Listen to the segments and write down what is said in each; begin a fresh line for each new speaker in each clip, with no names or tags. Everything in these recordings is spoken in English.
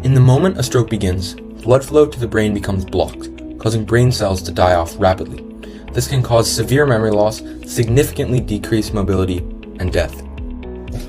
In the moment a stroke begins, blood flow to the brain becomes blocked, causing brain cells to die off rapidly. This can cause severe memory loss, significantly decreased mobility, and death.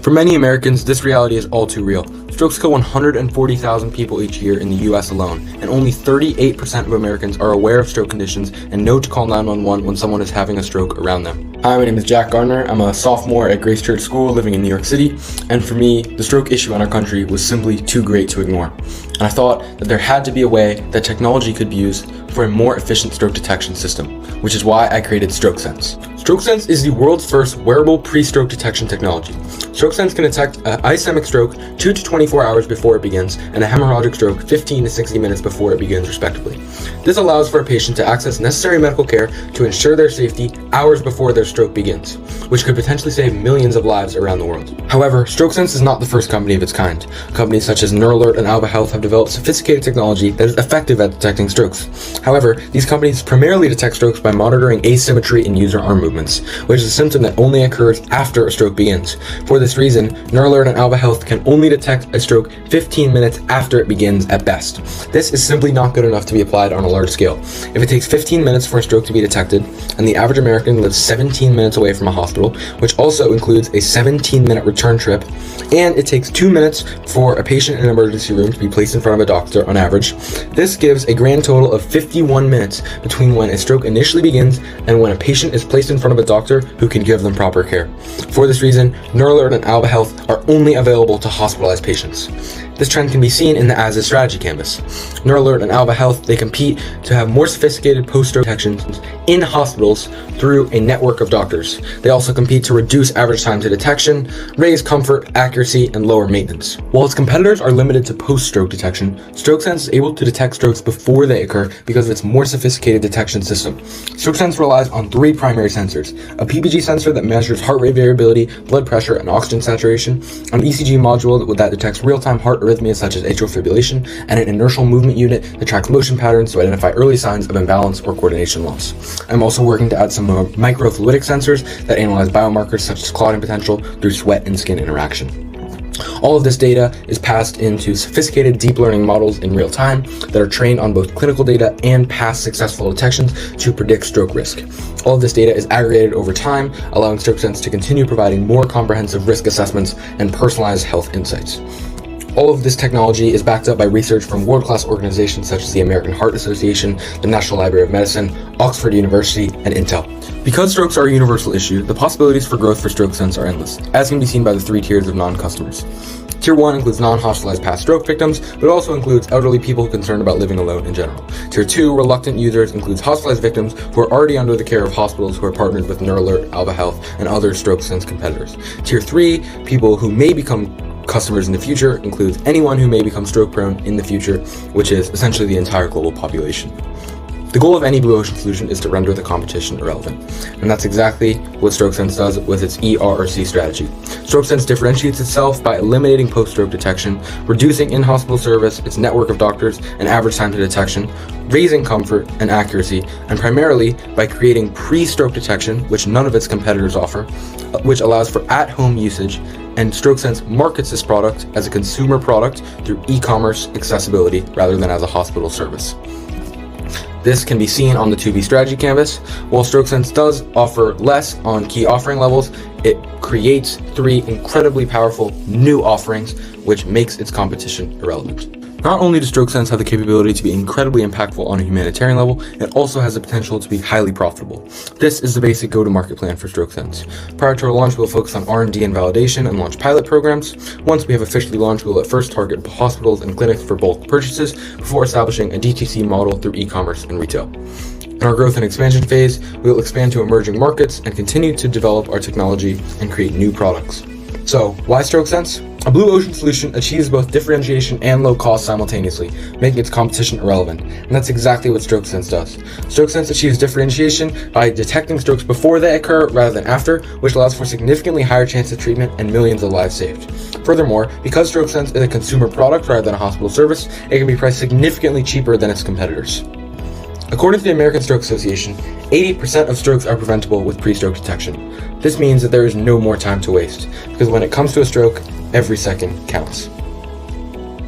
For many Americans, this reality is all too real. Strokes kill 140,000 people each year in the US alone, and only 38% of Americans are aware of stroke conditions and know to call 911 when someone is having a stroke around them. Hi, my name is Jack Garner. I'm a sophomore at Grace Church School living in New York City, and for me, the stroke issue in our country was simply too great to ignore. And I thought that there had to be a way that technology could be used for a more efficient stroke detection system, which is why I created StrokeSense. StrokeSense is the world's first wearable pre-stroke detection technology. StrokeSense can detect an ischemic stroke 2 to 24 hours before it begins and a hemorrhagic stroke 15 to 60 minutes before it begins, respectively. This allows for a patient to access necessary medical care to ensure their safety hours before their stroke begins, which could potentially save millions of lives around the world. However, StrokeSense is not the first company of its kind. Companies such as Neuralert and Alba Health have developed sophisticated technology that is effective at detecting strokes. However, these companies primarily detect strokes by monitoring asymmetry in user arm movements, which is a symptom that only occurs after a stroke begins. For this reason, Neuralert and Alba Health can only detect a stroke 15 minutes after it begins at best. This is simply not good enough to be applied on a large scale. If it takes 15 minutes for a stroke to be detected, and the average American lives 17 minutes away from a hospital, which also includes a 17-minute return trip, and it takes 2 minutes for a patient in an emergency room to be placed in front of a doctor on average, this gives a grand total of 51 minutes between when a stroke initially begins and when a patient is placed in front of a doctor who can give them proper care. For this reason, Neuralert and Alba Health are only available to hospitalized patients. This trend can be seen in the as-is strategy canvas. Neuralert and Alba Health, they compete to have more sophisticated post-stroke detection in hospitals through a network of doctors. They also compete to reduce average time to detection, raise comfort, accuracy, and lower maintenance. While its competitors are limited to post-stroke detection, StrokeSense is able to detect strokes before they occur because of its more sophisticated detection system. StrokeSense relies on 3 primary sensors: a PPG sensor that measures heart rate variability, blood pressure, and oxygen saturation, an ECG module that detects real-time heart arrhythmias such as atrial fibrillation, and an inertial movement unit that tracks motion patterns to identify early signs of imbalance or coordination loss. I'm also working to add some more microfluidic sensors that analyze biomarkers such as clotting potential through sweat and skin interaction. All of this data is passed into sophisticated deep learning models in real time that are trained on both clinical data and past successful detections to predict stroke risk. All of this data is aggregated over time, allowing StrokeSense to continue providing more comprehensive risk assessments and personalized health insights. All of this technology is backed up by research from world-class organizations such as the American Heart Association, the National Library of Medicine, Oxford University, and Intel. Because strokes are a universal issue, the possibilities for growth for StrokeSense are endless, as can be seen by the 3 tiers of non-customers. Tier 1 includes non-hospitalized past stroke victims, but also includes elderly people concerned about living alone in general. Tier 2, reluctant users, includes hospitalized victims who are already under the care of hospitals who are partnered with Neuralert, Alba Health, and other StrokeSense competitors. Tier 3, people who may become customers in the future, includes anyone who may become stroke prone in the future, which is essentially the entire global population. The goal of any blue ocean solution is to render the competition irrelevant, and that's exactly what StrokeSense does with its ERRC strategy. StrokeSense differentiates itself by eliminating post-stroke detection, reducing in-hospital service, its network of doctors, and average time to detection, raising comfort and accuracy, and primarily by creating pre-stroke detection, which none of its competitors offer, which allows for at-home usage, and StrokeSense markets this product as a consumer product through e-commerce accessibility rather than as a hospital service. This can be seen on the 2B strategy canvas. While StrokeSense does offer less on key offering levels, it creates 3 incredibly powerful new offerings, which makes its competition irrelevant. Not only does StrokeSense have the capability to be incredibly impactful on a humanitarian level, it also has the potential to be highly profitable. This is the basic go-to-market plan for StrokeSense. Prior to our launch, we'll focus on R&D and validation and launch pilot programs. Once we have officially launched, we'll at first target hospitals and clinics for bulk purchases before establishing a DTC model through e-commerce and retail. In our growth and expansion phase, we will expand to emerging markets and continue to develop our technology and create new products. So, why StrokeSense? A blue ocean solution achieves both differentiation and low cost simultaneously, making its competition irrelevant. And that's exactly what StrokeSense does. StrokeSense achieves differentiation by detecting strokes before they occur rather than after, which allows for significantly higher chance of treatment and millions of lives saved. Furthermore, because StrokeSense is a consumer product rather than a hospital service, it can be priced significantly cheaper than its competitors. According to the American Stroke Association, 80% of strokes are preventable with pre-stroke detection. This means that there is no more time to waste, because when it comes to a stroke, every second counts.